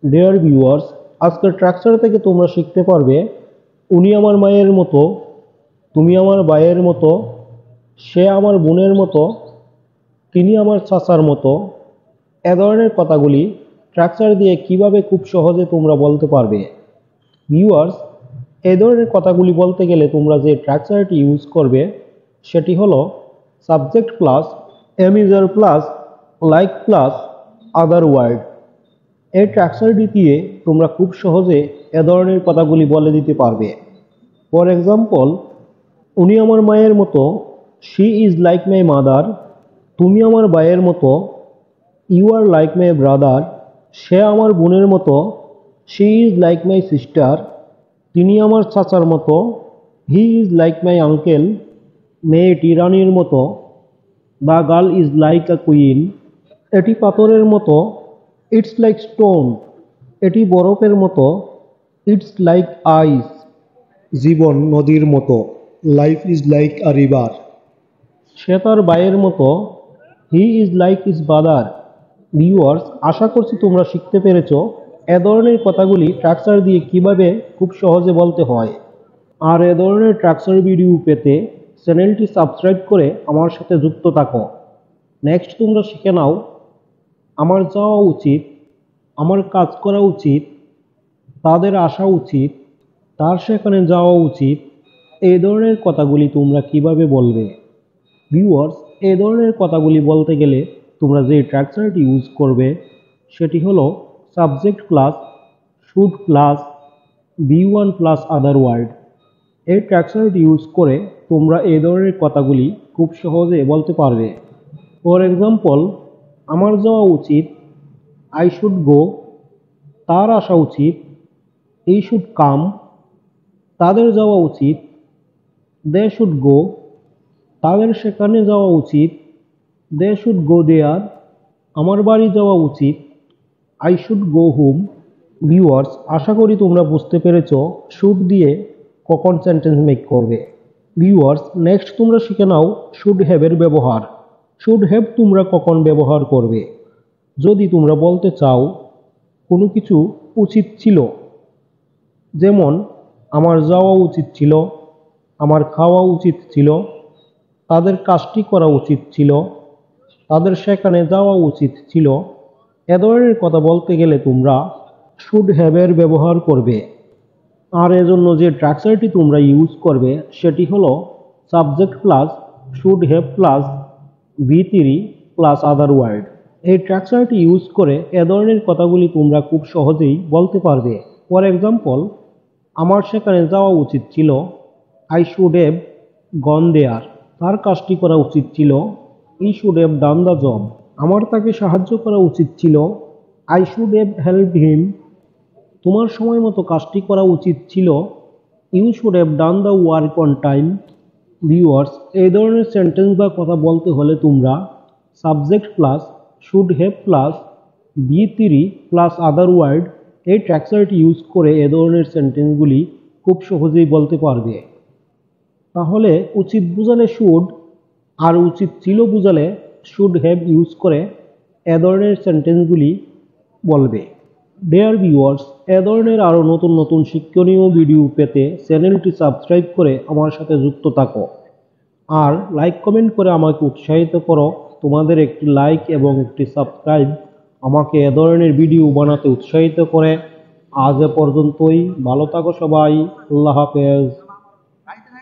Dear viewers, আজকের structure থেকে তোমরা শিখতে পারবে উনি আমার মায়ের মতো, তুমি আমার ভাইয়ের মতো, সে আমার বোনের মতো, তিনি আমার চাচার মতো। এ ধরনের কথাগুলি ট্রাকচার দিয়ে কিভাবে খুব সহজে তোমরা বলতে পারবে। ভিউয়ার্স, এই ধরনের কথাগুলি বলতে গেলে তোমরা যে ট্রাকচারটি ইউজ করবে সেটি হলো subject plus am is are plus like plus other word. এই ট্রাকচারটি দিয়ে তোমরা খুব সহজে এ ধরনের কথাগুলি বলে দিতে পারবে। ফর এক্সাম্পল, উনি আমার মায়ের মতো, she is like my mother. তুমি আমার ভাইয়ের মতো, you are like my brother. সে আমার বোনের মতো, she is like my sister. তিনি আমার চাচার মতো, he is like my uncle. মেয়েটি রানীর মতো, the girl is like a queen. এটি পাথরের মতো, ইটস লাইক স্টোন। এটি বরফের মতো, ইটস লাইক আইস। জীবন নদীর মতো, life is like a river. সে তার ভাইয়ের মতো, he is like his brother. Viewers, আশা করছি তোমরা শিখতে পেরেছো এ ধরনের কথাগুলি ট্রাকচার দিয়ে কিভাবে খুব সহজে বলতে হয়। আর এ ধরনের ট্রাকচার ভিডিও পেতে চ্যানেলটি সাবস্ক্রাইব করে আমার সাথে যুক্ত থাকো। নেক্সট তোমরা শিখে নাও, আমার যাওয়া উচিত, আমার কাজ করা উচিত, তাদের আসা উচিত, তার সেখানে যাওয়া উচিত। এই ধরনের কথাগুলি তোমরা কিভাবে বলবে। ভিউয়ার্স, এই ধরনের কথাগুলি বলতে গেলে তোমরা যে ট্রাকচারটি ইউজ করবে সেটি হলো সাবজেক্ট প্লাস শুড প্লাস বি1 প্লাস আদার ওয়ার্ড। এই ট্রাকচারটি ইউজ করে তোমরা এই ধরনের কথাগুলি খুব সহজে বলতে পারবে। ফর এক্সাম্পল, আমার যাওয়া উচিত, আই শুড গো। তার আসা উচিত, ই শুড কাম। তাদের যাওয়া উচিত, দে শুড গো। তাদের সেখানে যাওয়া উচিত, দে শুড গো দেয়ার। আমার বাড়ি যাওয়া উচিত, I should go home. Viewers, আশা করি তোমরা বুঝতে পেরেছো শুড দিয়ে কখন সেন্টেন্স মেক করবে। ভিউয়ার্স, নেক্সট তোমরা শিখে নাও শুড হ্যাভের ব্যবহার। শুড হ্যাভ তোমরা কখন ব্যবহার করবে। যদি তোমরা বলতে চাও কোনো কিছু উচিত ছিল, যেমন আমার যাওয়া উচিত ছিল, আমার খাওয়া উচিত ছিল, তাদের কাজটি করা উচিত ছিল, তাদের সেখানে যাওয়া উচিত ছিল। এ ধরনের কথা বলতে গেলে তোমরা শুড হ্যাভের ব্যবহার করবে। আর এজন্য যে ট্রাকচারটি তোমরা ইউজ করবে সেটি হলো subject plus should have plus বি3 প্লাস আদার ওয়ার্ড। এই ট্রাকচারটি ইউজ করে এ ধরনের কথাগুলি তোমরা খুব সহজেই বলতে পারবে। ফর এক্সাম্পল, আমার সেখানে যাওয়া উচিত ছিল, I should have gone there. তার কাজটি করা উচিত ছিল, he should have done the job. আমার তাকে সাহায্য করা উচিত ছিল, I should have helped him. তোমার সময় মতো কাজটি করা উচিত ছিল, you should have done the work on time. Viewers, এই ধরনের সেন্টেন্স বা কথা বলতে হলে তোমরা subject plus should have plus বি3 প্লাস আদার ওয়ার্ড এই ট্রাকচারটি ইউজ করে এ ধরনের সেন্টেন্সগুলি খুব সহজেই বলতে পারবে। তাহলে উচিত বুঝালে শুড আর উচিত ছিল বুঝালে শুড হ্যাভ ইউজ করে এ ধরনের সেন্টেন্সগুলি বলবে। ডিয়ার ভিউয়ার্স, এ ধরনের আরও নতুন নতুন শিক্ষণীয় ভিডিও পেতে চ্যানেলটি সাবস্ক্রাইব করে আমার সাথে যুক্ত থাকো। আর লাইক কমেন্ট করে আমাকে উৎসাহিত করো। তোমাদের একটি লাইক এবং একটি সাবস্ক্রাইব আমাকে এ ধরনের ভিডিও বানাতে উৎসাহিত করে। আজ এ পর্যন্তই। ভালো থাকো সবাই। আল্লাহ হাফেজ।